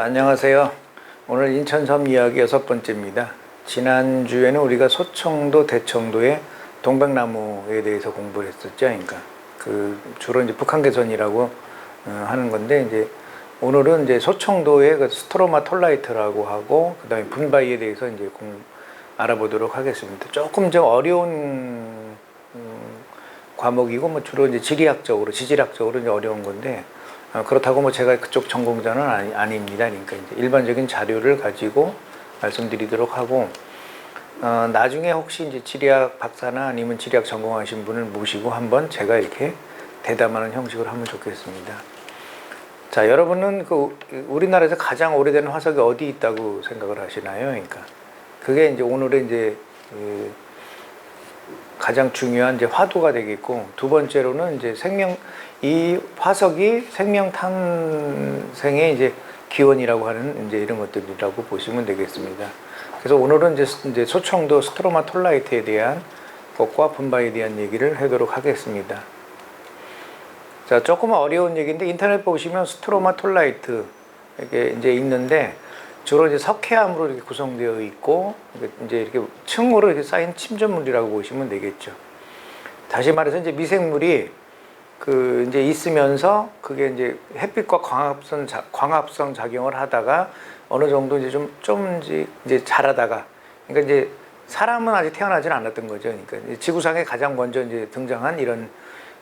안녕하세요. 오늘 인천섬 이야기 6번째입니다. 지난주에는 우리가 소청도, 대청도의 동백나무에 대해서 공부를 했었죠. 그러니까 주로 이제 북한개선이라고 하는 건데, 이제 오늘은 이제 소청도의 그 스트로마톨라이트라고 하고, 그 다음에 분바위에 대해서 이제 알아보도록 하겠습니다. 조금 좀 어려운 과목이고, 뭐 주로 이제 지질학적으로 이제 어려운 건데, 그렇다고 뭐 제가 그쪽 전공자는 아닙니다. 그러니까 이제 일반적인 자료를 가지고 말씀드리도록 하고, 나중에 혹시 이제 지리학 박사나 아니면 지리학 전공하신 분을 모시고 한번 제가 이렇게 대담하는 형식으로 하면 좋겠습니다. 자, 여러분은 우리나라에서 가장 오래된 화석이 어디 있다고 생각을 하시나요? 그러니까 그게 이제 오늘의 이제 가장 중요한 이제 화두가 되겠고, 두 번째로는 이제 이 화석이 생명 탄생의 이제 기원이라고 하는 이제 이런 것들이라고 보시면 되겠습니다. 그래서 오늘은 이제 소청도 스트로마톨라이트에 대한 것과 분바에 대한 얘기를 하도록 하겠습니다. 자, 조금 어려운 얘기인데 인터넷 보시면 스트로마톨라이트 이게 이제 있는데, 주로 이제 석회암으로 이렇게 구성되어 있고, 이제 이렇게 층으로 이렇게 쌓인 침전물이라고 보시면 되겠죠. 다시 말해서 이제 미생물이 이제 있으면서 그게 이제 햇빛과 광합성 작용을 하다가 어느 정도 이제 좀 이제 자라다가, 그러니까 이제 사람은 아직 태어나진 않았던 거죠. 그러니까 이제 지구상에 가장 먼저 이제 등장한 이런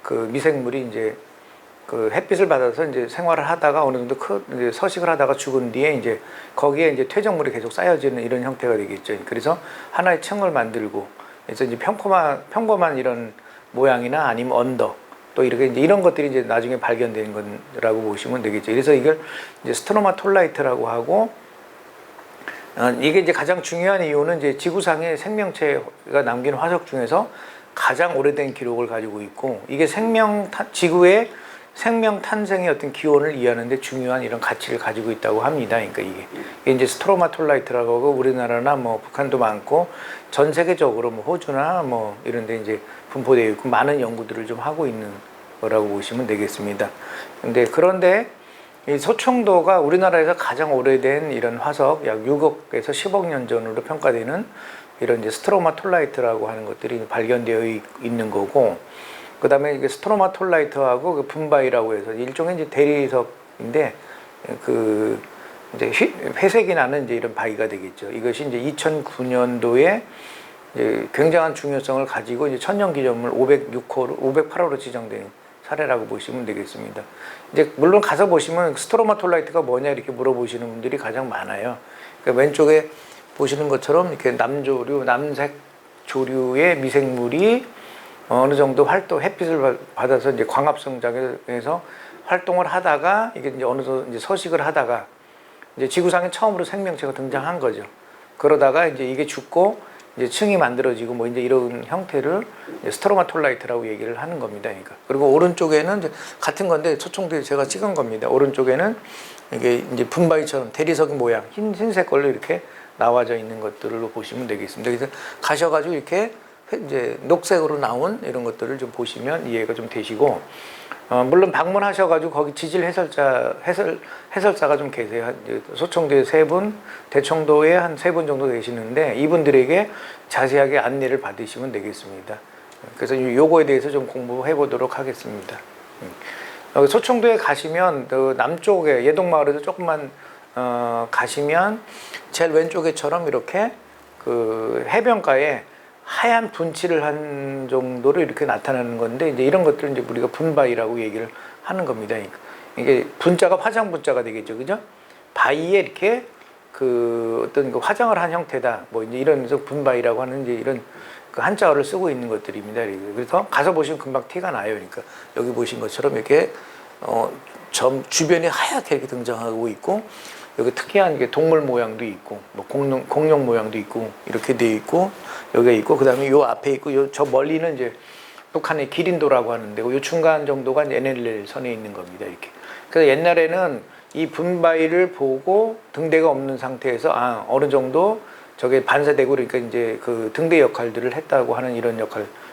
미생물이 이제 햇빛을 받아서 이제 생활을 하다가 어느 정도 이제 서식을 하다가 죽은 뒤에 이제 거기에 이제 퇴적물이 계속 쌓여지는 이런 형태가 되겠죠. 그래서 하나의 층을 만들고, 그래서 이제 평범한 이런 모양이나 아니면 언덕, 또 이렇게 이제 이런 것들이 이제 나중에 발견된 거라고 보시면 되겠죠. 그래서 이걸 이제 스트로마톨라이트라고 하고, 이게 이제 가장 중요한 이유는 이제 지구상의 생명체가 남긴 화석 중에서 가장 오래된 기록을 가지고 있고, 이게 지구의 생명 탄생의 어떤 기원을 이해하는데 중요한 이런 가치를 가지고 있다고 합니다. 그러니까 이게 이제 스트로마톨라이트라고 하고, 우리나라나 뭐 북한도 많고 전 세계적으로 뭐 호주나 뭐 이런 데 이제 분포되어 있고 많은 연구들을 좀 하고 있는 거라고 보시면 되겠습니다. 그런데 이 소청도가 우리나라에서 가장 오래된 이런 화석, 약 6억에서 10억 년 전으로 평가되는 이런 이제 스트로마톨라이트라고 하는 것들이 발견되어 있는 거고, 그 다음에 이게 스트로마톨라이트하고 분바위라고 해서 일종의 이제 대리석인데, 이제 회색이 나는 이제 이런 바위가 되겠죠. 이것이 이제 2009년도에 이제 굉장한 중요성을 가지고 이제 천년기념물 508호로 지정된 사례라고 보시면 되겠습니다. 이제 물론 가서 보시면 스트로마톨라이트가 뭐냐 이렇게 물어보시는 분들이 가장 많아요. 그러니까 왼쪽에 보시는 것처럼 이렇게 남색 조류의 미생물이 어느 정도 햇빛을 받아서 이제 광합성 작용에서 활동을 하다가, 이게 이제 어느 정도 이제 서식을 하다가 이제 지구상에 처음으로 생명체가 등장한 거죠. 그러다가 이제 이게 죽고 이제 층이 만들어지고 뭐 이제 이런 형태를 이제 스트로마톨라이트라고 얘기를 하는 겁니다. 그러니까. 그리고 오른쪽에는 이제 같은 건데 소청도에 제가 찍은 겁니다. 오른쪽에는 이게 이제 분바위처럼 대리석 모양 흰색 걸로 이렇게 나와져 있는 것들로 보시면 되겠습니다. 그래서 가셔가지고 이렇게 이제 녹색으로 나온 이런 것들을 좀 보시면 이해가 좀 되시고, 물론 방문하셔가지고 거기 지질 해설자가 좀 계세요. 소청도에 3분, 대청도에 한 3분 정도 계시는데 이분들에게 자세하게 안내를 받으시면 되겠습니다. 그래서 요거에 대해서 좀 공부해 보도록 하겠습니다. 소청도에 가시면 남쪽에 예동마을에서 조금만 가시면 제일 왼쪽에처럼 이렇게 해변가에 하얀 분칠을 한 정도로 이렇게 나타나는 건데, 이제 이런 것들은 이제 우리가 분바위라고 얘기를 하는 겁니다. 이게 분자가 화장 분자가 되겠죠, 그죠? 바위에 이렇게 어떤 화장을 한 형태다, 뭐 이제 이러면서 분바위라고 하는 이제 이런 한자어를 쓰고 있는 것들입니다. 그래서 가서 보시면 금방 티가 나요. 그러니까 여기 보신 것처럼 이렇게 점 주변에 하얗게 이렇게 등장하고 있고, 여기 특이한 게 동물 모양도 있고, 뭐 공룡 모양도 있고, 이렇게 되어 있고, 여기가 있고, 그 다음에 요 앞에 있고, 저 멀리는 이제 북한의 기린도라고 하는데, 요 중간 정도가 이제 NLL 선에 있는 겁니다. 이렇게. 그래서 옛날에는 이 분바위를 보고 등대가 없는 상태에서, 어느 정도 저게 반사되고, 그러니까 이제 등대 역할들을 했다고 하는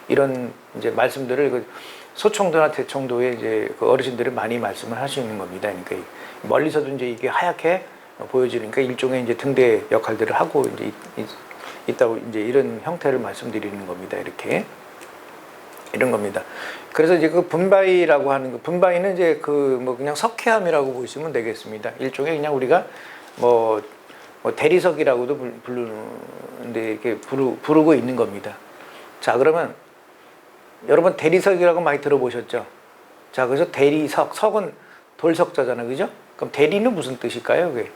이런 이제 말씀들을 소청도나 대청도에 이제 어르신들이 많이 말씀을 하시는 겁니다. 그러니까 멀리서도 이제 이게 하얗게 보여지니까 일종의 이제 등대 역할들을 하고 이제 있다고 이제 이런 형태를 말씀드리는 겁니다. 이렇게 이런 겁니다. 그래서 이제 그 분바이라고 하는 거, 분바이는 이제 그 뭐 그냥 석회암이라고 보시면 되겠습니다. 일종의 그냥 우리가 뭐 대리석이라고도 부르는데 이렇게 부르고 있는 겁니다. 자, 그러면 여러분 대리석이라고 많이 들어보셨죠? 자, 그래서 대리석, 석은 돌석자잖아요, 그죠? 그럼 대리는 무슨 뜻일까요, 그게?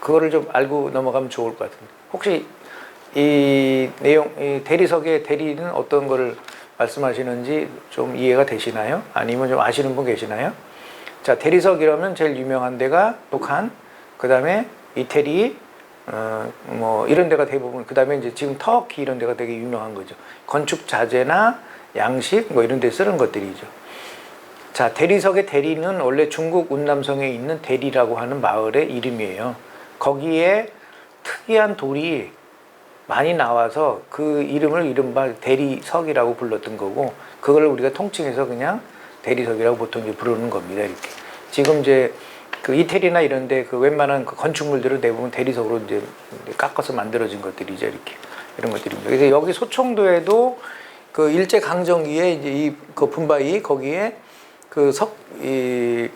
그거를 좀 알고 넘어가면 좋을 것 같은데. 혹시 이 내용, 이 대리석의 대리는 어떤 거를 말씀하시는지 좀 이해가 되시나요? 아니면 좀 아시는 분 계시나요? 자, 대리석이라면 제일 유명한 데가 북한, 그 다음에 이태리, 뭐 이런 데가 대부분, 그 다음에 이제 지금 터키 이런 데가 되게 유명한 거죠. 건축 자재나 양식 뭐 이런 데 쓰는 것들이죠. 자, 대리석의 대리는 원래 중국 운남성에 있는 대리라고 하는 마을의 이름이에요. 거기에 특이한 돌이 많이 나와서 그 이름을 이른바 대리석이라고 불렀던 거고, 그걸 우리가 통칭해서 그냥 대리석이라고 보통 이제 부르는 겁니다. 이렇게. 지금 이제 그 이태리나 이런데 그 웬만한 그 건축물들은 대부분 대리석으로 이제 깎아서 만들어진 것들이죠. 이렇게 이런 것들입니다. 그래서 여기 소청도에도 그 일제 강점기에 이제 이 그 분바이 거기에 그 이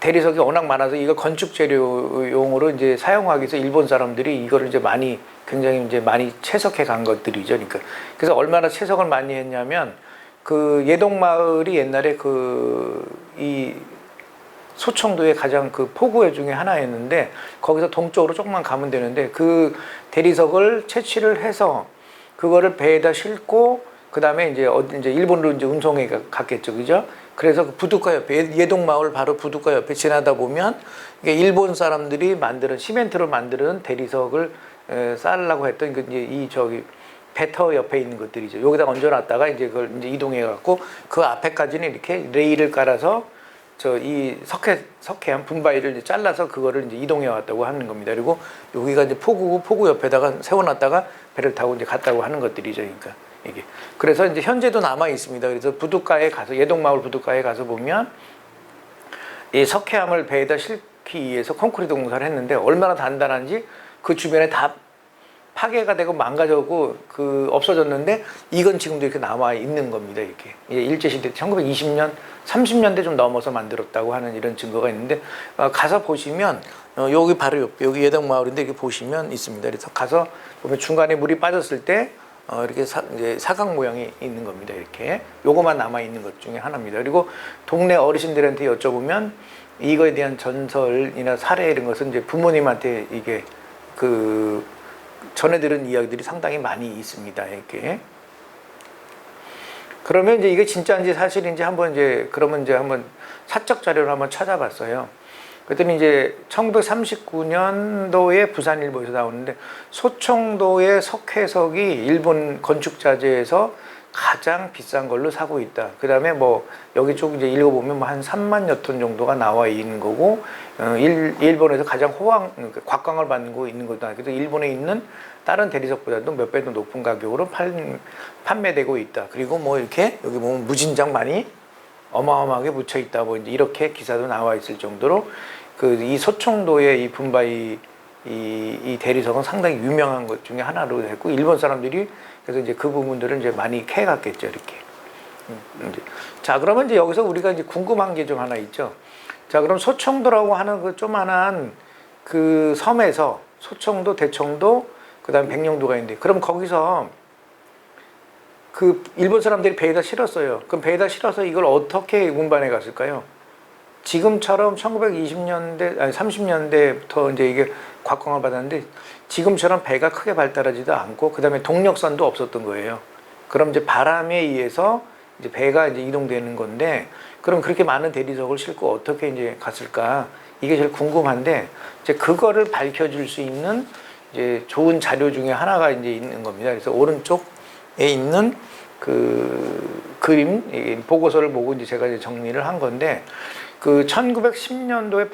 대리석이 워낙 많아서 이거 건축 재료용으로 이제 사용하기 위해서 일본 사람들이 이거를 이제 굉장히 이제 많이 채석해 간 것들이죠. 그러니까 그래서 얼마나 채석을 많이 했냐면 그 예동마을이 옛날에 이 소청도의 가장 그 포구회 중에 하나였는데, 거기서 동쪽으로 조금만 가면 되는데 그 대리석을 채취를 해서 그거를 배에다 싣고 그 다음에 이제 일본으로 이제 운송해 갔겠죠, 그죠? 그래서 그 부둣가 옆에 예동마을 바로 부둣가 옆에 지나다 보면 이게 일본 사람들이 만드는 시멘트로 만드는 대리석을 쌓으려고 했던 그 이제 배터 옆에 있는 것들이죠. 여기다 얹어놨다가 이제 그걸 이제 이동해 갖고 그 앞에까지는 이렇게 레일을 깔아서 이 석회암 분바위를 이제 잘라서 그거를 이제 이동해 왔다고 하는 겁니다. 그리고 여기가 이제 포구 옆에다가 세워놨다가 배를 타고 이제 갔다고 하는 것들이죠. 그러니까 이게. 그래서 이제 현재도 남아 있습니다. 그래서 부둣가에 가서, 예동마을 부둣가에 가서 보면 이 석회암을 배에다 싣기 위해서 콘크리트 공사를 했는데 얼마나 단단한지 그 주변에 다 파괴가 되고 망가졌고 없어졌는데 이건 지금도 이렇게 남아 있는 겁니다. 이렇게 일제시대 1920년 30년대 좀 넘어서 만들었다고 하는 이런 증거가 있는데, 가서 보시면 여기 바로 옆에 여기 예동마을인데 이렇게 보시면 있습니다. 그래서 가서 보면 중간에 물이 빠졌을 때 이렇게 이제 사각 모양이 있는 겁니다. 이렇게 요거만 남아 있는 것 중에 하나입니다. 그리고 동네 어르신들한테 여쭤보면 이거에 대한 전설이나 사례 이런 것은 이제 부모님한테 이게 전해 들은 이야기들이 상당히 많이 있습니다. 이렇게. 그러면 이제 이게 진짜인지 사실인지 한번 사적 자료를 한번 찾아봤어요. 그랬더니 이제 1939년도에 부산일보에서 나오는데 소청도의 석회석이 일본 건축 자재에서 가장 비싼 걸로 사고 있다. 그 다음에 뭐 여기 쭉 이제 읽어보면 한 3만여 톤 정도가 나와 있는 거고, 일본에서 가장 곽광을 받고 있는 것도 아니고, 그래서 일본에 있는 다른 대리석보다도 몇 배도 높은 가격으로 판매되고 있다. 그리고 뭐 이렇게 여기 보면 무진장 많이 어마어마하게 묻혀 있다. 뭐 이제 이렇게 기사도 나와 있을 정도로 이 소청도의 이 분바이 이 대리석은 상당히 유명한 것 중에 하나로 됐고, 일본 사람들이 그래서 이제 그 부분들을 이제 많이 캐갔겠죠, 이렇게. 자, 그러면 이제 여기서 우리가 이제 궁금한 게 좀 하나 있죠. 자, 그럼 소청도라고 하는 그 조만한 그 섬에서 소청도, 대청도, 그 다음에 백령도가 있는데, 그럼 거기서 그 일본 사람들이 배에다 실었어요. 그럼 배에다 실어서 이걸 어떻게 운반해 갔을까요? 지금처럼 1920년대, 아니 30년대부터 이제 이게 곽광을 받았는데, 지금처럼 배가 크게 발달하지도 않고, 그 다음에 동력선도 없었던 거예요. 그럼 이제 바람에 의해서 이제 배가 이제 이동되는 건데, 그럼 그렇게 많은 대리석을 싣고 어떻게 이제 갔을까? 이게 제일 궁금한데, 이제 그거를 밝혀줄 수 있는 이제 좋은 자료 중에 하나가 이제 있는 겁니다. 그래서 오른쪽에 있는 그 그림, 보고서를 보고 이제 제가 이제 정리를 한 건데, 1910년도에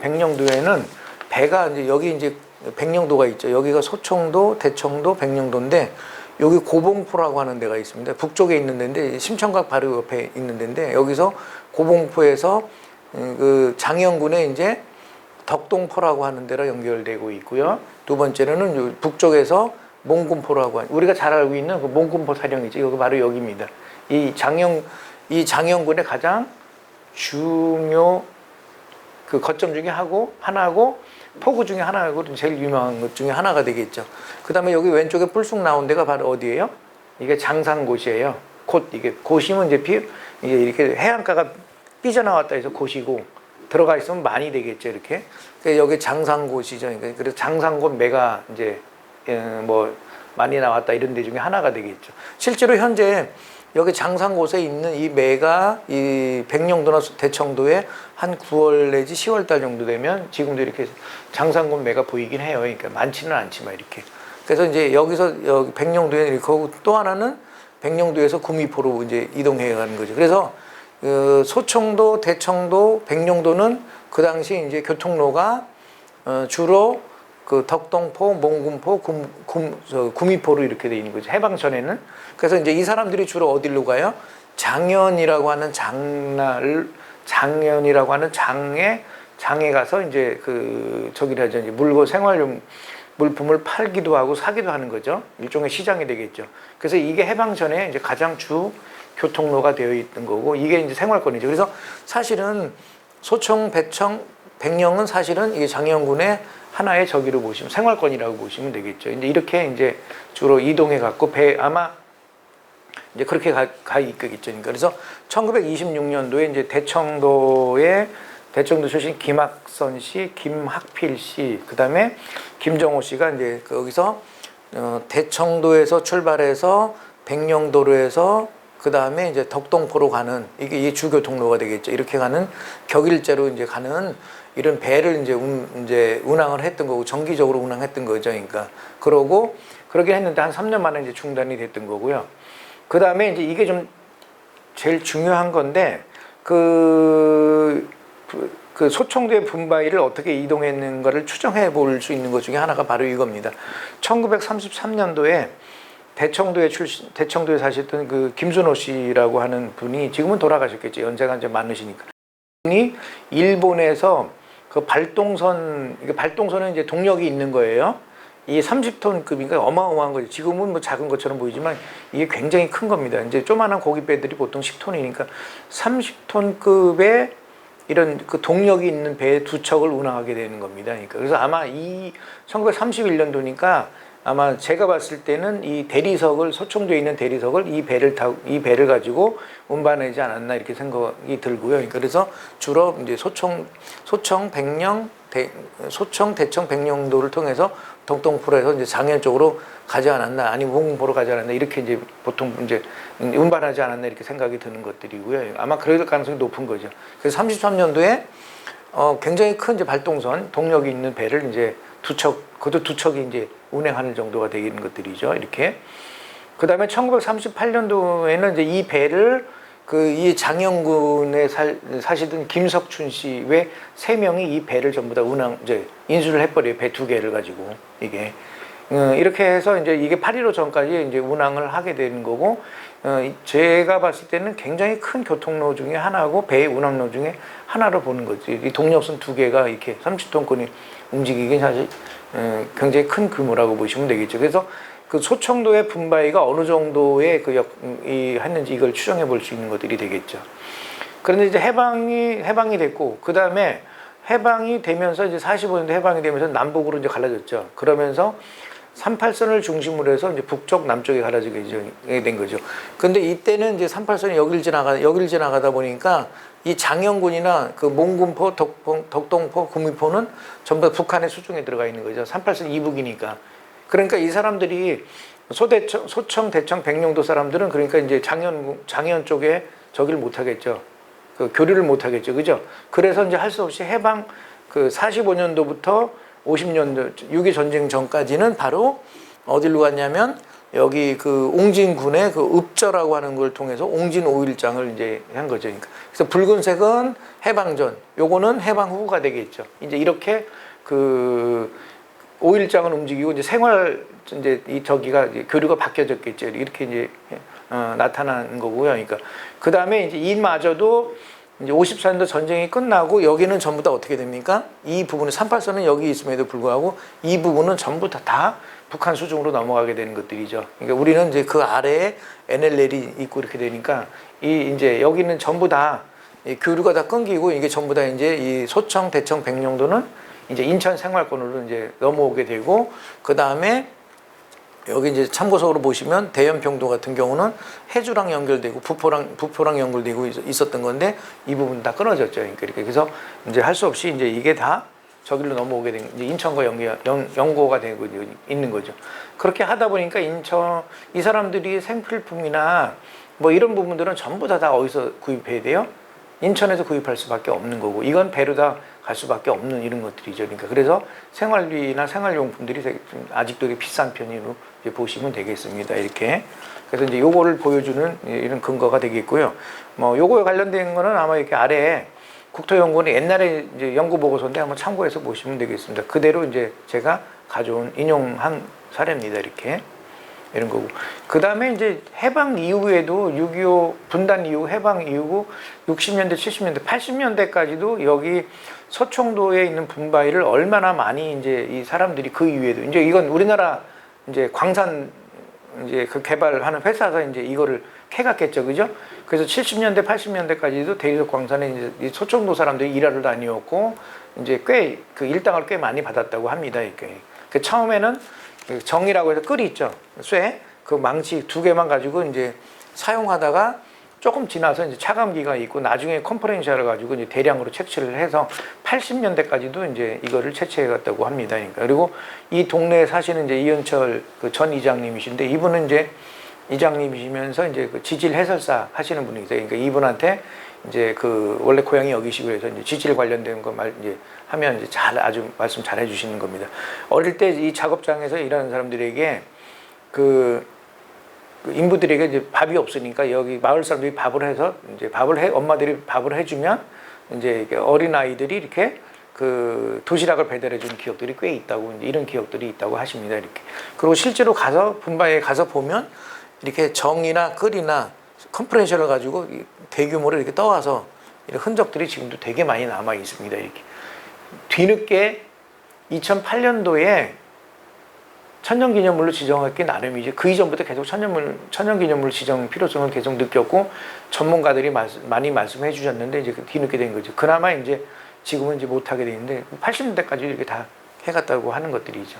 백령도에는 배가 이제 여기 이제 백령도가 있죠. 여기가 소청도, 대청도, 백령도인데, 여기 고봉포라고 하는 데가 있습니다. 북쪽에 있는 데인데, 심청각 바로 옆에 있는 데인데, 여기서 고봉포에서 그 장현군의 이제 덕동포라고 하는 데로 연결되고 있고요. 두 번째로는 북쪽에서 몽군포라고 하는, 우리가 잘 알고 있는 그 몽군포 사령이죠. 이거 바로 여기입니다. 이 장현군의 가장 중요 그 거점 중에 하나고 포구 중에 하나고 제일 유명한 것 중에 하나가 되겠죠. 그 다음에 여기 왼쪽에 뿔쑥 나온 데가 바로 어디예요? 이게 장산곶이에요. 이게 곶이면 이제 이렇게 해안가가 삐져나왔다 해서 곶이고, 들어가 있으면 많이 되겠죠, 이렇게. 그러니까 여기 장산곶이죠. 그래서 장산곶 매가 이제 뭐 많이 나왔다 이런 데 중에 하나가 되겠죠. 실제로 현재 여기 장산곶에 있는 이 매가 이 백령도나 대청도에 한 9월 내지 10월 달 정도 되면 지금도 이렇게 장산곶 매가 보이긴 해요. 그러니까 많지는 않지만 이렇게. 그래서 이제 여기서 여기 백령도에 이렇게 하고, 또 하나는 백령도에서 구미포로 이제 이동해 가는 거죠. 그래서 소청도, 대청도, 백령도는 그 당시 이제 교통로가 주로 그 덕동포, 몽군포, 구미포로 이렇게 돼 있는 거죠. 해방 전에는. 그래서 이제 이 사람들이 주로 어디로 가요? 장이라고 하는 장에 가서 이제 그 저기라죠. 이제 생활용 물품을 팔기도 하고 사기도 하는 거죠. 일종의 시장이 되겠죠. 그래서 이게 해방 전에 이제 가장 주 교통로가 되어 있던 거고, 이게 이제 생활권이죠. 그래서 사실은 소청, 배청, 백령은 사실은 이게 장현군의 하나의 저기로 보시면 생활권이라고 보시면 되겠죠. 이제 이렇게 이제 주로 이동해 갖고 아마 이제 그렇게 가 있겠죠. 그래서 1926년도에 이제 대청도 출신 김학선 씨, 김학필 씨, 그 다음에 김정호 씨가 이제 거기서 대청도에서 출발해서 백령도로에서 그 다음에 이제 덕동포로 가는, 이게 주교통로가 되겠죠. 이렇게 가는 격일제로 이제 가는 이런 배를 이제 운항을 했던 거고, 정기적으로 운항했던 거죠. 그러니까 그러고 그러긴 했는데 한 3년 만에 이제 중단이 됐던 거고요. 그 다음에 이제 이게 좀 제일 중요한 건데 그 소청도의 분바위를 어떻게 이동했는가를 추정해 볼 수 있는 것 중에 하나가 바로 이겁니다. 1933년도에 대청도에 사셨던 그 김순호 씨라고 하는 분이, 지금은 돌아가셨겠죠. 연세가 이제 많으시니까. 분이 일본에서 그 발동선은 이제 동력이 있는 거예요. 이게 30톤급이니까 어마어마한 거죠. 지금은 뭐 작은 것처럼 보이지만 이게 굉장히 큰 겁니다. 이제 조만한 고깃배들이 보통 10톤이니까 30톤급의 이런 그 동력이 있는 배 2척을 운항하게 되는 겁니다. 그러니까 그래서 아마 1931년도니까 아마 제가 봤을 때는 이 소청도에 있는 대리석을 이 배를 가지고 운반하지 않았나 이렇게 생각이 들고요. 그러니까 그래서 주로 이제 소청, 대청, 백령도를 통해서 덕동포로에서 이제 장현 쪽으로 가지 않았나, 아니면 몽군포로 가지 않았나, 이렇게 이제 보통 이제 운반하지 않았나 이렇게 생각이 드는 것들이고요. 아마 그럴 가능성이 높은 거죠. 그래서 33년도에 굉장히 큰 이제 발동선, 동력이 있는 배를 이제 그것도 2척이 이제 운행하는 정도가 되는 것들이죠. 이렇게. 그 다음에 1938년도에는 이제 이 배를 이 장현군에 사시던 김석춘 씨 외 3명이 이 배를 전부 다 인수를 해버려요. 배 2개를 가지고. 이게. 이렇게 해서 이제 이게 8.15 전까지 이제 운항을 하게 되는 거고, 제가 봤을 때는 굉장히 큰 교통로 중에 하나고, 배 운항로 중에 하나로 보는 거지. 이 동력선 2개가 이렇게 30톤권이 움직이긴 사실 굉장히 큰 규모라고 보시면 되겠죠. 그래서 그 소청도의 분바위가 어느 정도의 했는지 이걸 추정해 볼 수 있는 것들이 되겠죠. 그런데 이제 해방이 됐고, 그 다음에 해방이 되면서 이제 45년도 해방이 되면서 남북으로 이제 갈라졌죠. 그러면서 38선을 중심으로 해서 이제 북쪽 남쪽에 갈라지게 된 거죠. 근데 이때는 이제 38선이 여기를 지나가다 보니까 이 장현군이나 그 몽군포, 덕동포, 구미포는 전부 다 북한의 수중에 들어가 있는 거죠. 38선 이북이니까. 그러니까 이 사람들이 소청, 대청, 백령도 사람들은 그러니까 이제 장현 쪽에 저기를 못 하겠죠. 그 교류를 못 하겠죠. 그죠? 그래서 이제 할 수 없이 해방 45년도부터 50년도 6.25 전쟁 전까지는 바로 어디로 갔냐면 여기 옹진군의 읍저라고 하는 걸 통해서 옹진 5일장을 이제 한 거죠. 그러니까. 그래서 붉은색은 해방 전, 요거는 해방 후가 되겠죠. 이제 이렇게 5일장을 움직이고 이제 저기가 이제 교류가 바뀌어졌겠죠. 이렇게 이제 나타난 거고요. 그러니까 그 다음에 이제 이마저도 이제 54년도 전쟁이 끝나고 여기는 전부 다 어떻게 됩니까? 이 부분은 38선은 여기 있음에도 불구하고 이 부분은 전부 다 북한 수중으로 넘어가게 되는 것들이죠. 그러니까 우리는 이제 그 아래에 NLL이 있고 이렇게 되니까 이제 여기는 전부 다 교류가 다 끊기고 이게 전부 다 이제 이 소청, 대청, 백령도는 이제 인천 생활권으로 이제 넘어오게 되고 그 다음에 여기 이제 참고석으로 보시면 대연평도 같은 경우는 해주랑 연결되고 부포랑 연결되고 있었던 건데 이 부분 다 끊어졌죠. 그러니까 이렇게 그래서 이제 할 수 없이 이제 이게 다 저기로 넘어오게 된 이제 인천과 연고가 되고 있는 거죠. 그렇게 하다 보니까 인천 이 사람들이 생필품이나 뭐 이런 부분들은 전부 다 어디서 구입해야 돼요? 인천에서 구입할 수밖에 없는 거고 이건 배로 다 갈 수밖에 없는 이런 것들이죠. 그러니까 그래서 생활비나 생활용품들이 좀 아직도 비싼 편으로 보시면 되겠습니다. 이렇게 그래서 이제 요거를 보여주는 이런 근거가 되겠고요. 뭐 요거에 관련된 거는 아마 이렇게 아래에 국토연구원이 옛날에 이제 연구 보고서인데 한번 참고해서 보시면 되겠습니다. 그대로 이제 제가 가져온 인용한 사례입니다. 이렇게. 이런 거고. 그 다음에 이제 해방 이후에도 6.25 분단 이후 해방 이후 60년대, 70년대, 80년대까지도 여기 서총도에 있는 분바위를 얼마나 많이 이제 이 사람들이 그 이후에도 이제 이건 우리나라 이제 광산 이제 그 개발하는 회사에서 이제 이거를 캐갔겠죠. 그죠? 그래서 70년대, 80년대까지도 대리석 광산에 이제 이 서총도 사람들이 일하러 다니었고 이제 꽤 그 일당을 꽤 많이 받았다고 합니다. 이렇게. 그 처음에는 정이라고 해서 끌이 있죠. 쇠. 그 망치 2개만 가지고 이제 사용하다가 조금 지나서 이제 차감기가 있고 나중에 컴프레셔를 가지고 이제 대량으로 채취를 해서 80년대까지도 이제 이거를 채취해 갔다고 합니다. 그러니까 그리고 이 동네에 사시는 이제 이은철 그 전 이장님이신데 이분은 이제 이장님이시면서 이제 그 지질 해설사 하시는 분이세요. 그러니까 이분한테 이제 그 원래 고향이 여기시고 해서 이제 지질 관련된 거 이제 하면 이제 아주 말씀 잘 해주시는 겁니다. 어릴 때 이 작업장에서 일하는 사람들에게 그 인부들에게 이제 밥이 없으니까 여기 마을 사람들이 밥을 해서 이제 엄마들이 밥을 해주면 이제 어린 아이들이 이렇게 그 도시락을 배달해 주는 기억들이 꽤 있다고 이런 기억들이 있다고 하십니다. 이렇게. 그리고 실제로 가서 분바에 가서 보면 이렇게 정이나 끌이나 컴프레셔를 가지고 대규모로 이렇게 떠와서 이런 흔적들이 지금도 되게 많이 남아 있습니다. 이렇게. 뒤늦게 2008년도에 천년기념물로 지정하기 나름이지 그 이전부터 계속 천년기념물 지정 필요성을 계속 느꼈고 전문가들이 많이 말씀해 주셨는데 이제 뒤늦게 된 거죠. 그나마 이제 지금은 이제 못하게 돼 있는데 80년대까지 이렇게 다 해갔다고 하는 것들이죠.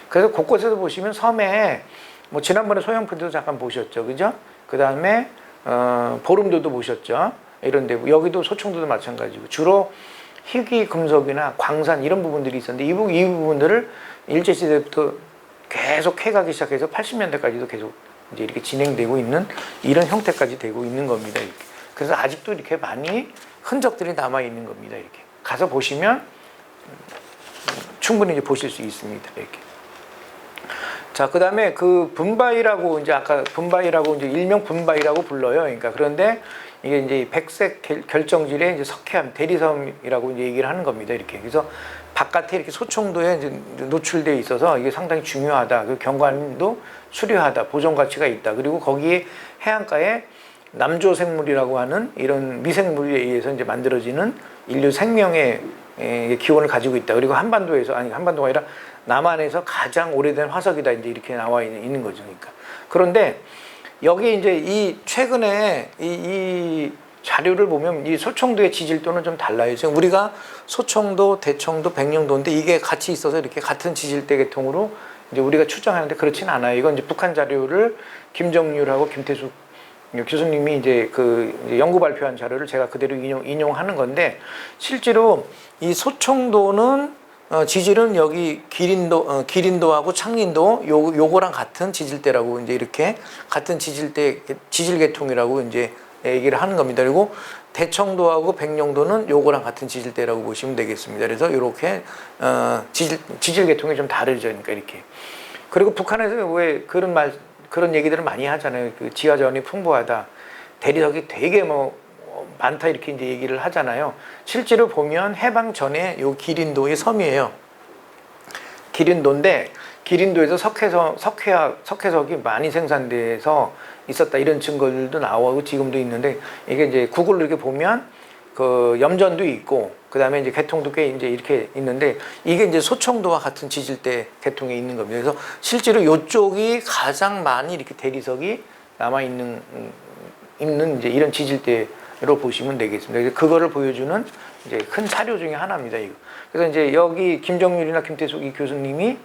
그래서 곳곳에서 보시면 섬에 뭐 지난번에 소형프도 잠깐 보셨죠, 그죠? 그 다음에 보름도도 보셨죠. 이런데 여기도 소총도도 마찬가지고 주로 희귀 금속이나 광산 이런 부분들이 있었는데 이 부분들을 일제시대부터 계속 해가기 시작해서 80년대까지도 계속 이제 이렇게 진행되고 있는 이런 형태까지 되고 있는 겁니다. 이렇게. 그래서 아직도 이렇게 많이 흔적들이 남아 있는 겁니다. 이렇게 가서 보시면 충분히 이제 보실 수 있습니다. 이렇게. 자, 그 다음에 그 분바위라고 이제 아까 분바위라고 이제 일명 분바위라고 불러요. 그러니까 그런데 이게 이제 백색 결정질의 이제 석회암 대리섬이라고 이제 얘기를 하는 겁니다. 이렇게. 그래서 바깥에 이렇게 소총도에 이제 노출되어 있어서 이게 상당히 중요하다. 그 경관도 수려하다. 보존 가치가 있다. 그리고 거기에 해안가에 남조생물이라고 하는 이런 미생물에 의해서 이제 만들어지는 인류 생명의 기원을 가지고 있다. 그리고 한반도가 아니라 남한에서 가장 오래된 화석이다. 이제 이렇게 나와 있는 거죠. 그러니까. 그런데 여기 이제 이 최근에 이 자료를 보면 이 소총도의 지질도는 좀 달라요. 지금 우리가 소총도, 대청도, 백령도인데 이게 같이 있어서 이렇게 같은 지질대 계통으로 이제 우리가 추정하는데 그렇진 않아요. 이건 이제 북한 자료를 김정률하고 김태숙 교수님이 이제 그 연구 발표한 자료를 제가 그대로 인용하는 건데 실제로 이 소총도는 지질은 여기 기린도하고 창린도 요거랑 같은 지질대라고 이제 이렇게 같은 지질대 지질 계통이라고 이제 얘기를 하는 겁니다. 그리고 대청도하고 백령도는 요거랑 같은 지질대라고 보시면 되겠습니다. 그래서 이렇게 지질 계통이 좀 다르죠. 그러니까 이렇게. 그리고 북한에서 왜 그런 얘기들을 많이 하잖아요. 그 지하자원이 풍부하다. 대리석이 되게 뭐 많다 이렇게 이제 얘기를 하잖아요. 실제로 보면 해방 전에 요 기린도의 섬이에요. 기린도인데 기린도에서 석회석이 많이 생산돼서 있었다 이런 증거들도 나오고 지금도 있는데 이게 이제 구글로 이렇게 보면 그 염전도 있고 그다음에 이제 개통도 꽤 이제 이렇게 있는데 이게 이제 소청도와 같은 지질대 개통에 있는 겁니다. 그래서 실제로 이쪽이 가장 많이 이렇게 대리석이 남아 있는 이제 이런 지질대로 보시면 되겠습니다. 그래서 그거를 보여주는 이제 큰 자료 중에 하나입니다. 이거. 그래서 이제 여기 김정률이나 김태숙 이 교수님이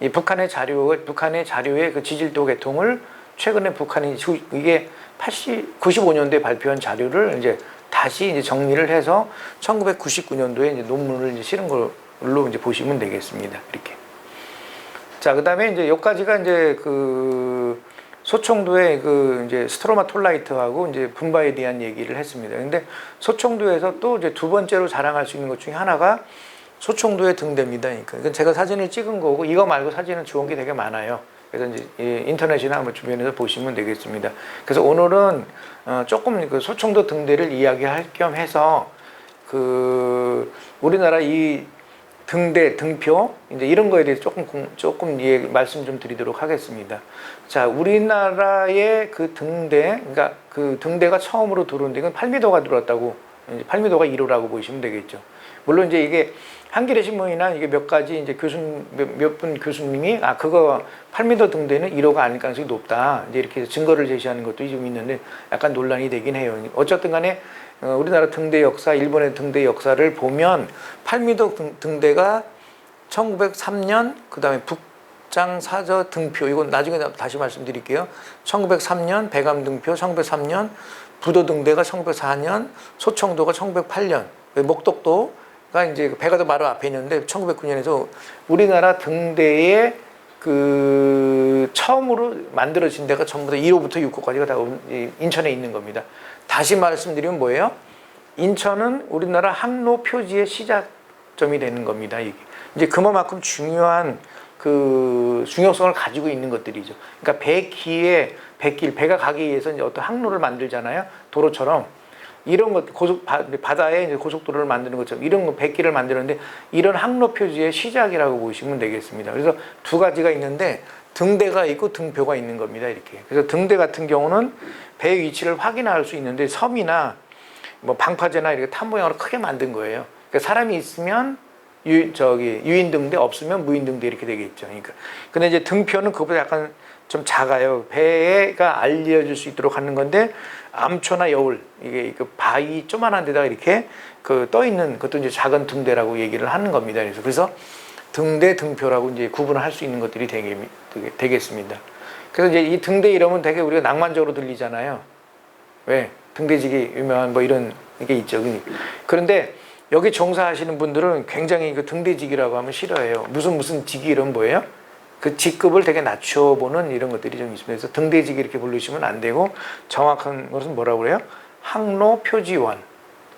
이 북한의 자료의 그 지질도 개통을 최근에 북한이 이게 95년도에 발표한 자료를 이제 다시 이제 정리를 해서 1999년도에 이제 논문을 이제 실은 걸로 이제 보시면 되겠습니다. 이렇게. 자, 그다음에 이제 여기까지가 이제 그 소청도의 그 이제 스트로마톨라이트하고 이제 분바에 대한 얘기를 했습니다. 근데 소청도에서 또 이제 두 번째로 자랑할 수 있는 것 중에 하나가 소청도의 등대입니다. 그러니까 이건 제가 사진을 찍은 거고 이거 말고 사진은 주운 게 되게 많아요. 그래서 이제 인터넷이나 뭐 주변에서 보시면 되겠습니다. 그래서 오늘은 조금 그 소청도 등대를 이야기할 겸 해서 그 우리나라 이 등대, 등표 이제 이런 거에 대해서 조금 말씀 좀 드리도록 하겠습니다. 자, 우리나라의 그 등대, 그러니까 그 등대가 처음으로 들어온 데는 팔미도가 들어왔다고, 이제 팔미도가 1호라고 보시면 되겠죠. 물론 이제 이게 한겨레 신문이나 이게 몇 가지 이제 몇 분 교수님이 그거 팔미도 등대는 1호가 아닐 가능성이 높다. 이제 이렇게 증거를 제시하는 것도 좀 있는데 약간 논란이 되긴 해요. 어쨌든 간에 우리나라 등대 역사, 일본의 등대 역사를 보면 팔미도 등대가 1903년, 그 다음에 북장사저 등표, 이건 나중에 다시 말씀드릴게요. 1903년 백암 등표, 1903년 부도 등대가 1904년, 소청도가 1908년, 목독도가 이제 배가도 바로 앞에 있는데 1909년에서 우리나라 등대의 그 처음으로 만들어진 데가 전부 다 1호부터 6호까지가 다 인천에 있는 겁니다. 다시 말씀드리면 뭐예요? 인천은 우리나라 항로 표지의 시작점이 되는 겁니다. 이게 이제 그만큼 중요한 그 중요성을 가지고 있는 것들이죠. 그러니까 배가 가기 위해서 이제 어떤 항로를 만들잖아요. 도로처럼 이런 것 바다에 이제 고속도로를 만드는 것처럼 이런 거 백길을 만드는데 이런 항로 표지의 시작이라고 보시면 되겠습니다. 그래서 두 가지가 있는데 등대가 있고 등표가 있는 겁니다. 이렇게. 그래서 등대 같은 경우는 배의 위치를 확인할 수 있는데 섬이나 뭐 방파제나 이렇게 탑 모양으로 크게 만든 거예요. 그러니까 사람이 있으면 유인 등대, 없으면 무인 등대 이렇게 되겠죠. 그러니까. 근데 이제 등표는 그것보다 약간 좀 작아요. 배가 알려줄 수 있도록 하는 건데 암초나 여울 이게 그 바위 조만한 데다가 이렇게 그 떠 있는 것도 이제 작은 등대라고 얘기를 하는 겁니다. 그래서 등대, 등표라고 이제 구분을 할 수 있는 것들이 되겠습니다. 그래서 이제 이 등대 이러면 되게 우리가 낭만적으로 들리잖아요. 왜? 등대지기 유명한 뭐 이런 게 있죠. 그런데 여기 종사하시는 분들은 굉장히 그 등대지기라고 하면 싫어해요. 무슨 지기 이런 뭐예요? 그 직급을 되게 낮춰보는 이런 것들이 좀 있습니다. 그래서 등대지기 이렇게 부르시면 안 되고 정확한 것은 뭐라고 그래요? 항로 표지원.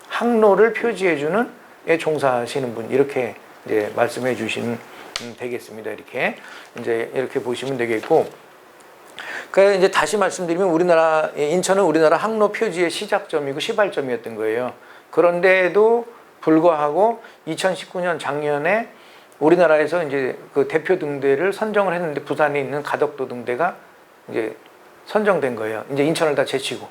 항로를 표지해주는 에 종사하시는 분 이렇게 이제 말씀해 주시면 되겠습니다. 이렇게 이제 이렇게 보시면 되겠고. 그러니까 이제 다시 말씀드리면 인천은 우리나라 항로 표지의 시작점이고 시발점이었던 거예요. 그런데도 불구하고 2019년 작년에 우리나라에서 이제 그 대표 등대를 선정을 했는데 부산에 있는 가덕도 등대가 이제 선정된 거예요. 이제 인천을 다 제치고.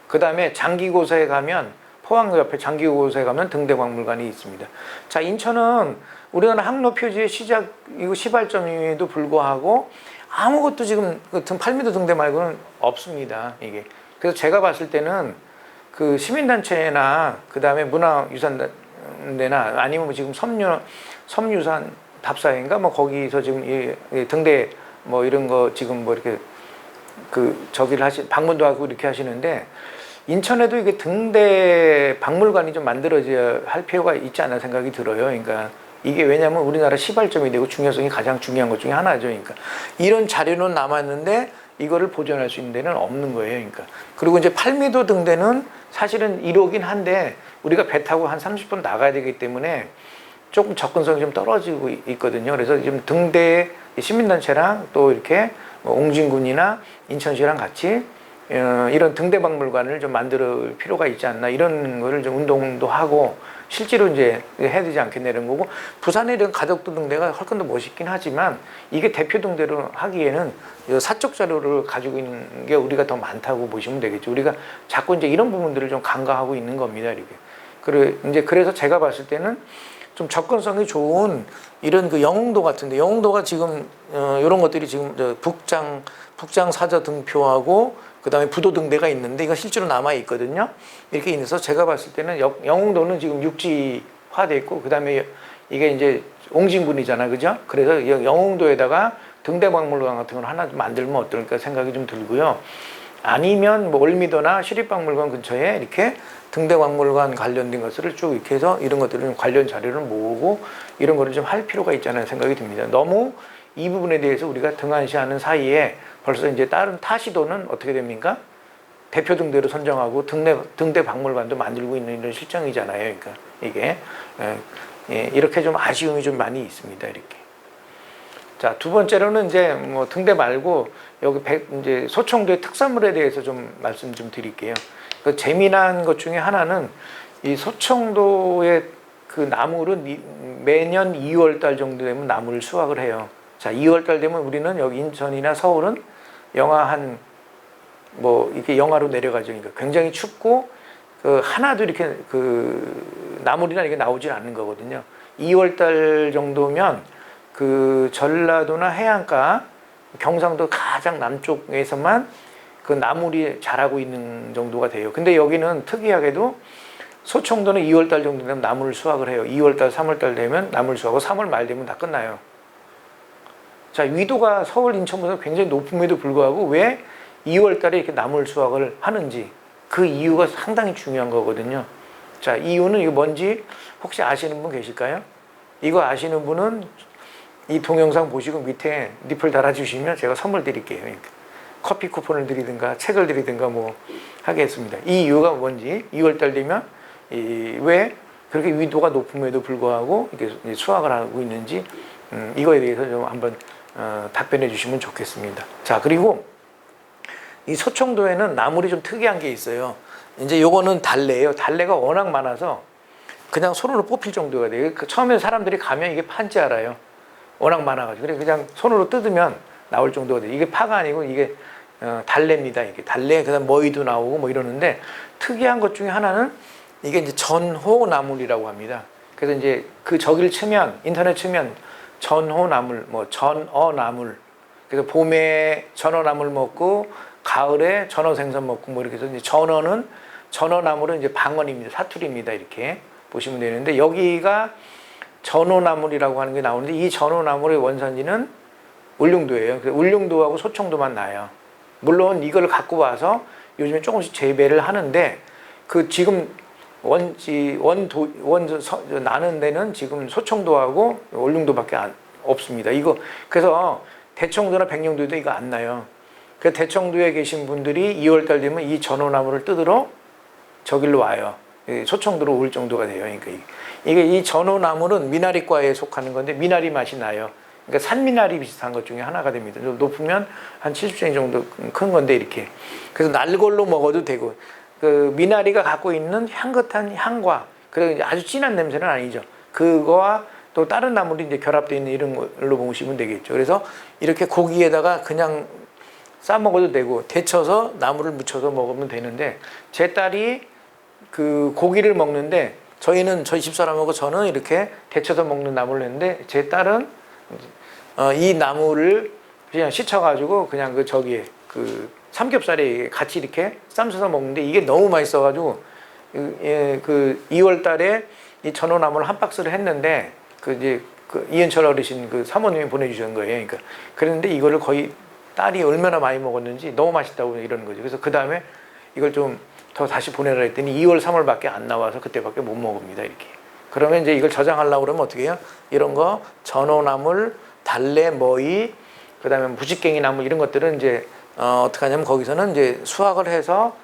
그 다음에 장기고사에 가면 포항 옆에 장기고사에 가면 등대박물관이 있습니다. 자, 인천은 우리나라 항로 표지의 시작이고 시발점임에도 불구하고 아무것도 지금 같은 팔미도 등대 말고는 없습니다. 이게. 그래서 제가 봤을 때는 그 시민단체나 그 다음에 문화유산대나 아니면 지금 섬유산 답사인가 뭐 거기서 지금 이 등대 뭐 이런 거 지금 뭐 이렇게 그 저기를 방문도 하고 이렇게 하시는데 인천에도 이게 등대 박물관이 좀 만들어져야 할 필요가 있지 않나 생각이 들어요. 그러니까 이게 왜냐하면 우리나라 시발점이 되고 중요성이 가장 중요한 것 중에 하나죠. 그러니까 이런 자료는 남았는데 이거를 보존할 수 있는 데는 없는 거예요. 그러니까 그리고 이제 팔미도 등대는 사실은 1호긴 한데 우리가 배 타고 한 30분 나가야 되기 때문에 조금 접근성이 좀 떨어지고 있거든요. 그래서 지금 등대 시민단체랑 또 이렇게 옹진군이나 인천시랑 같이 이런 등대 박물관을 좀 만들 필요가 있지 않나 이런 거를 좀 운동도 하고 실제로 이제 해야 되지 않겠냐 이런 거고, 부산에 이런 가덕도 등대가 헐건도 멋있긴 하지만 이게 대표 등대로 하기에는 사적 자료를 가지고 있는 게 우리가 더 많다고 보시면 되겠죠. 우리가 자꾸 이제 이런 부분들을 좀 간과하고 있는 겁니다. 이렇게. 그래서 제가 봤을 때는 좀 접근성이 좋은 이런 그 영흥도 같은데, 영흥도가 지금 이런 것들이 지금 북장 사저 등표하고 그다음에 부도 등대가 있는데 이거 실제로 남아 있거든요. 이렇게 있어서 제가 봤을 때는 영흥도는 지금 육지화돼 있고, 그다음에 이게 이제 옹진군이잖아, 그죠? 그래서 영흥도에다가 등대박물관 같은 걸 하나 만들면 어떨까 생각이 좀 들고요. 아니면 뭐 올미도나 시립박물관 근처에 이렇게 등대박물관 관련된 것을 쭉 이렇게 해서 이런 것들을 관련 자료를 모으고 이런 거를 좀 할 필요가 있잖아요 생각이 듭니다. 너무 이 부분에 대해서 우리가 등한시하는 사이에 벌써 이제 다른 타시도는 어떻게 됩니까? 대표 등대로 선정하고 등대 박물관도 만들고 있는 이런 실정이잖아요. 그러니까 이게 이렇게 좀 아쉬움이 좀 많이 있습니다. 이렇게. 자, 두 번째로는 이제 뭐 등대 말고 여기 이제 소청도의 특산물에 대해서 좀 말씀 좀 드릴게요. 그 재미난 것 중에 하나는 이 소청도의 그 나물은 매년 2월 달 정도 되면 나물을 수확을 해요. 자, 2월 달 되면 우리는 여기 인천이나 서울은 영하 한 뭐 이렇게 영하로 내려가죠. 그러니까 굉장히 춥고 그 하나도 이렇게 그 나물이나 이게 나오질 않는 거거든요. 2월 달 정도면 그 전라도나 해안가, 경상도 가장 남쪽에서만 그 나물이 자라고 있는 정도가 돼요. 근데 여기는 특이하게도 소청도는 2월 달 정도 되면 나물을 수확을 해요. 2월 달, 3월 달 되면 나물 수확하고 3월 말 되면 다 끝나요. 자, 위도가 서울, 인천보다 굉장히 높음에도 불구하고 왜 2월 달에 이렇게 나물 수확을 하는지, 그 이유가 상당히 중요한 거거든요. 자, 이유는 이거 뭔지 혹시 아시는 분 계실까요? 이거 아시는 분은 이 동영상 보시고 밑에 리플 달아주시면 제가 선물 드릴게요. 그러니까 커피 쿠폰을 드리든가 책을 드리든가 뭐 하겠습니다. 이 이유가 뭔지, 2월 달 되면 왜 그렇게 위도가 높음에도 불구하고 이렇게 수확을 하고 있는지 이거에 대해서 좀 한번 답변해 주시면 좋겠습니다. 자, 그리고 이 소청도에는 나물이 좀 특이한 게 있어요. 이제 요거는 달래예요. 달래가 워낙 많아서 그냥 손으로 뽑힐 정도가 돼요. 처음에 사람들이 가면 이게 판지 알아요. 워낙 많아가지고. 그냥 손으로 뜯으면 나올 정도가 돼요. 이게 파가 아니고 이게 달래입니다. 이게 달래, 그다음 머위도 나오고 뭐 이러는데, 특이한 것 중에 하나는 이게 이제 전호나물이라고 합니다. 그래서 이제 그 저기를 치면, 인터넷 치면 전호나물, 뭐 전어나물. 그래서 봄에 전어나물 먹고 가을에 전어생선 먹고 뭐 이렇게 해서 이제 전어나물은 이제 방언입니다. 사투리입니다. 이렇게 보시면 되는데, 여기가 전어나물이라고 하는 게 나오는데, 이 전어나물의 원산지는 울릉도예요. 그래서 울릉도하고 소청도만 나요. 물론 이걸 갖고 와서 요즘에 조금씩 재배를 하는데, 그 지금 나는 데는 지금 소청도하고 울릉도밖에 없습니다. 이거 그래서 대청도나 백령도에도 이거 안 나요. 그 대청도에 계신 분들이 2월 달 되면 이 전어나물을 뜯으러 저길로 와요. 소청도로 올 정도가 돼요. 그러니까 이게 이 전어나물은 미나리과에 속하는 건데 미나리 맛이 나요. 그러니까 산미나리 비슷한 것 중에 하나가 됩니다. 높으면 한 70cm 정도 큰 건데 이렇게. 그래서 날골로 먹어도 되고, 그 미나리가 갖고 있는 향긋한 향과, 그리고 아주 진한 냄새는 아니죠. 그거와 또 다른 나물이 이제 결합되어 있는 이런 걸로 보시면 되겠죠. 그래서 이렇게 고기에다가 그냥 싸 먹어도 되고 데쳐서 나물을 묻혀서 먹으면 되는데, 제 딸이 그 고기를 먹는데, 저희 집사람하고 저는 이렇게 데쳐서 먹는 나물을 했는데, 제 딸은 이 나물을 그냥 씻어가지고 그냥 그 삼겹살에 같이 이렇게 쌈싸서 먹는데 이게 너무 맛있어가지고 그 2월 달에 이 전어나물 한 박스를 했는데, 그 이은철 어르신 그 사모님이 보내주신 거예요. 그러니까 그랬는데 이거를 거의 딸이 얼마나 많이 먹었는지 너무 맛있다고 이러는 거죠. 그래서 그 다음에 이걸 좀 더 다시 보내라 했더니 2월, 3월밖에 안 나와서 그때밖에 못 먹습니다. 이렇게. 그러면 이제 이걸 저장하려고 그러면 어떻게 해요? 이런 거 전어나물, 달래, 머위, 그 다음에 무지깽이 나물 이런 것들은 이제 어떻게 하냐면 거기서는 이제 수확을 해서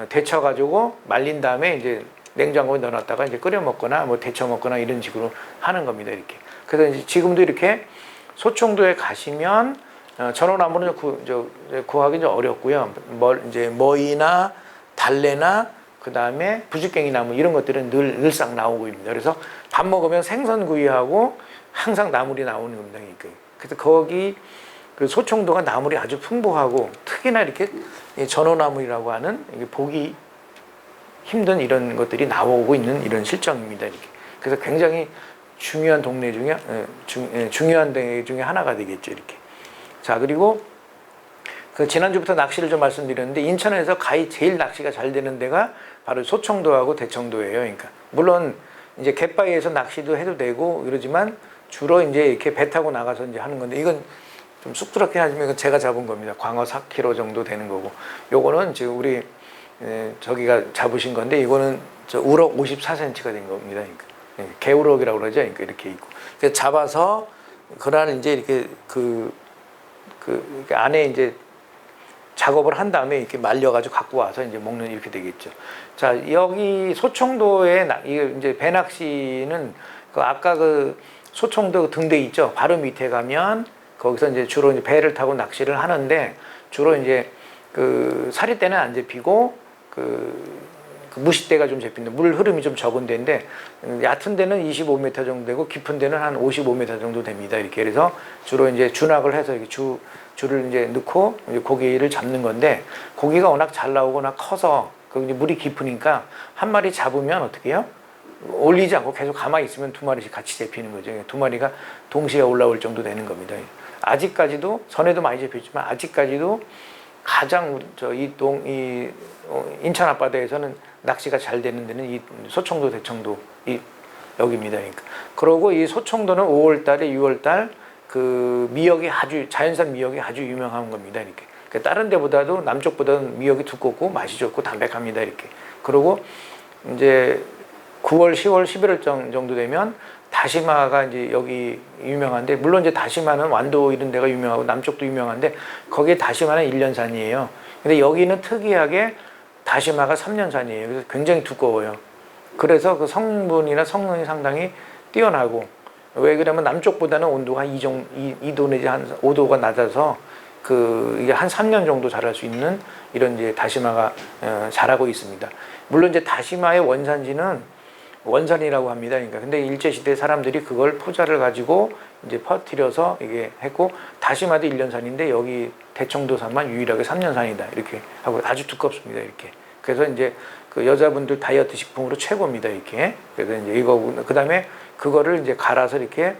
데쳐가지고 말린 다음에 이제 냉장고에 넣어놨다가 이제 끓여 먹거나 뭐 데쳐 먹거나 이런 식으로 하는 겁니다. 이렇게. 그래서 이제 지금도 이렇게 소청도에 가시면 전어나물은 구하기 좀 어렵고요. 이제 머위나 달래나 그 다음에 부지깽이 나무 이런 것들은 늘상 나오고 있습니다. 그래서 밥 먹으면 생선구이하고 항상 나물이 나오는 겁니다. 그래서 거기 그 소청도가 나물이 아주 풍부하고 특히나 이렇게 전어나물이라고 하는 보기 힘든 이런 것들이 나오고 있는 이런 실정입니다. 이렇게. 그래서 굉장히 중요한 동네 중에 중요한 데 중에 하나가 되겠죠. 이렇게. 자, 그리고 그 지난주부터 낚시를 좀 말씀드렸는데 인천에서 제일 낚시가 잘 되는 데가 바로 소청도하고 대청도예요. 그러니까 물론 이제 갯바위에서 낚시도 해도 되고 이러지만 주로 이제 이렇게 배 타고 나가서 이제 하는 건데 이건 좀 쑥스럽긴 하지만 이건 제가 잡은 겁니다. 광어 4kg 정도 되는 거고 요거는 지금 우리 저기가 잡으신 건데 이거는 저 우럭 54cm가 된 겁니다. 그러니까 개우럭이라고 그러죠. 그러니까 이렇게 있고 그래서 잡아서 그날 이제 이렇게 그 안에 이제 작업을 한 다음에 이렇게 말려가지고 갖고 와서 이제 먹는 이렇게 되겠죠. 자, 여기 소청도에 이제 배낚시는 그 아까 그 소청도 등대 있죠. 바로 밑에 가면 거기서 이제 주로 이제 배를 타고 낚시를 하는데 주로 이제 그 사리대는 안 잡히고 그 무싯대가 좀 잡힌다. 물 흐름이 좀 적은 데인데 얕은 데는 25m 정도 되고 깊은 데는 한 55m 정도 됩니다. 이렇게 그래서 주로 이제 준학을 해서 이렇게 줄을 이제 넣고 이제 고기를 잡는 건데 고기가 워낙 잘 나오거나 커서 그 이제 물이 깊으니까 한 마리 잡으면 어떻게 해요? 올리지 않고 계속 가만히 있으면 두 마리씩 같이 잡히는 거죠. 두 마리가 동시에 올라올 정도 되는 겁니다. 아직까지도 전에도 많이 잡혔지만 아직까지도 가장 인천 앞바다에서는 낚시가 잘 되는 데는 이 소청도 대청도 여기입니다. 그러니까 그러고 이 소청도는 5월달에 6월달 그 미역이 자연산 미역이 아주 유명한 겁니다. 이렇게 그러니까 다른 데보다도 남쪽보다는 미역이 두껍고 맛이 좋고 담백합니다. 이렇게 그러고 이제 9월, 10월, 11월 정도 되면 다시마가 이제 여기 유명한데 물론 이제 다시마는 완도 이런 데가 유명하고 남쪽도 유명한데 거기에 다시마는 1년산이에요. 근데 여기는 특이하게 다시마가 3년산이에요. 그래서 굉장히 두꺼워요. 그래서 그 성분이나 성능이 상당히 뛰어나고 왜 그러면 남쪽보다는 온도가 2도 내지 한 5도가 낮아서 이게 한 3년 정도 자랄 수 있는 이런 이제 다시마가 자라고 있습니다. 물론 이제 다시마의 원산지는 원산이라고 합니다. 그러니까 근데 일제시대 사람들이 그걸 포자를 가지고 이제 퍼뜨려서 이게 했고 다시마도 1년산인데 여기 대청도산만 유일하게 3년산이다. 이렇게 하고 아주 두껍습니다. 이렇게. 그래서 이제 그 여자분들 다이어트 식품으로 최고입니다. 이렇게. 그래서 이제 이거 그다음에 그거를 이제 갈아서 이렇게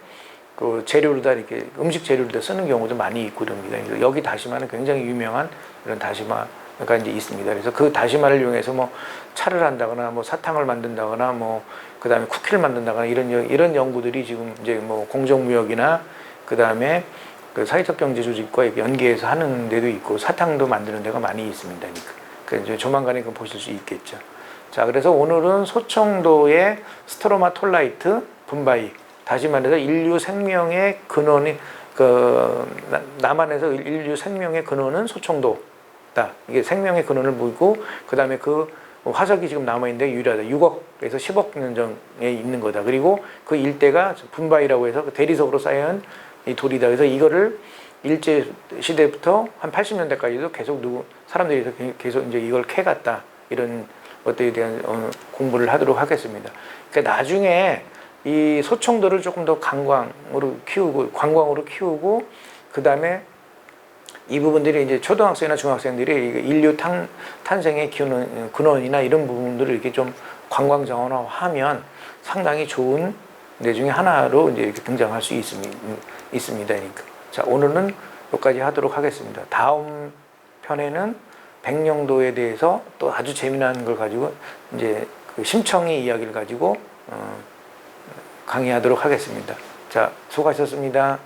그 재료로다 이렇게 음식 재료로다 쓰는 경우도 많이 있고 그럽니다. 그래서 여기 다시마는 굉장히 유명한 이런 다시마가 이제 있습니다. 그래서 그 다시마를 이용해서 뭐 차를 한다거나 뭐 사탕을 만든다거나 뭐 그다음에 쿠키를 만든다거나 이런 연구들이 지금 이제 뭐 공정무역이나 그다음에 그 사회적 경제 조직과 이렇게 연계해서 하는 데도 있고 사탕도 만드는 데가 많이 있습니다. 그러니까 조만간에 그 보실 수 있겠죠. 자, 그래서 오늘은 소청도의 스트로마톨라이트 분바위 다시 말해서 인류 생명의 근원이 남한에서 인류 생명의 근원은 소청도다. 이게 생명의 근원을 묻고 그다음에 그 화석이 지금 남아있는데 유일하다. 6억에서 10억 년 전에 있는 거다. 그리고 그 일대가 분바위라고 해서 대리석으로 쌓여있는 이 돌이다. 그래서 이거를 일제 시대부터 한 80년대까지도 계속 사람들이 계속 이제 이걸 캐갔다. 이런 것들에 대한 공부를 하도록 하겠습니다. 그러니까 나중에 이 소청도를 조금 더 관광으로 키우고 그 다음에 이 부분들이 이제 초등학생이나 중학생들이 인류 탄생의 근원이나 이런 부분들을 이렇게 좀 관광 정원화하면 상당히 좋은 데 중에 하나로 이제 이렇게 등장할 수 있습니다. 그러니까. 자, 오늘은 여기까지 하도록 하겠습니다. 다음 편에는 백령도에 대해서 또 아주 재미난 걸 가지고 이제 그 심청이 이야기를 가지고 강의하도록 하겠습니다. 자, 수고하셨습니다.